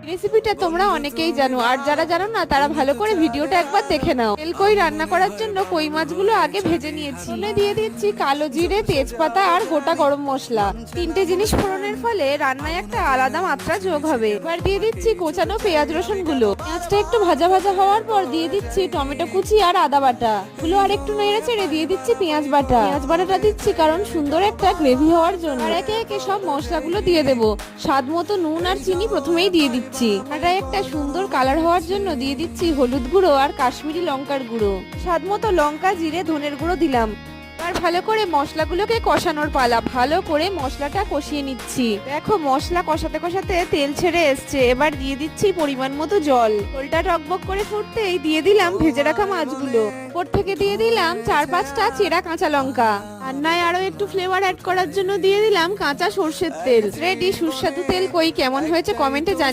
রেসিপিটা তোমরা অনেকেই জানো, আর যারা জানো না তারা ভালো করে ভিডিওটা একবার দেখে নাও। তেল কই রান্না করার জন্য কই মাছগুলো আগে ভেজে নিয়েছি। দিয়ে দিচ্ছি কালো জিরে, তেজপাতা আর গোটা গরম মশলা। তিনটে জিনিস ফোড়নের ফলে রান্নায় একটা আলাদা মাত্রা যোগ হবে। এবার দিয়ে দিচ্ছি কোচানো পেঁয়াজ রসুন গুলো। পেঁয়াজটা একটু ভাজা ভাজা হওয়ার পর দিয়ে দিচ্ছি টমেটো কুচি আর আদা বাটা গুলো, আর একটু নেড়ে চেড়ে দিয়ে দিচ্ছি পেঁয়াজ বাটা। পেঁয়াজ বাটাটা দিচ্ছি কারণ সুন্দর একটা গ্রেভি হওয়ার জন্য। আর একে একে সব মশলাগুলো দিয়ে দেবো। স্বাদ মতো নুন আর চিনি প্রথমেই দিয়ে দিচ্ছি। এটাই একটা সুন্দর কালার হওয়ার জন্য দিয়ে দিচ্ছি হলুদ গুঁড়ো আর কাশ্মীরি লঙ্কার গুঁড়ো। স্বাদ মতো লঙ্কা, জিরে, ধনের গুঁড়ো দিলাম। আর ভালো করে মশলাগুলোকে কষানোর পালা। ভালো করে মশলাটা কষিয়ে নিচ্ছি। দেখো মশলা কষাতে কষাতে তেল ছেড়ে এসছে। এবার দিয়ে দিচ্ছি পরিমাণ মতো জল। ঝোলটা টকবক করে ফুটতেই দিয়ে দিলাম ভেজে রাখা মাছগুলো। উপর থেকে দিয়ে দিলাম 4-5টা চেরা কাঁচা লঙ্কা। রান্নায় আরো একটু ফ্লেভার অ্যাড করার জন্য দিয়ে দিলাম কাঁচা সর্ষের তেল। রেডি সুস্বাদু তেল কই। কেমন হয়েছে কমেন্টে জানিও।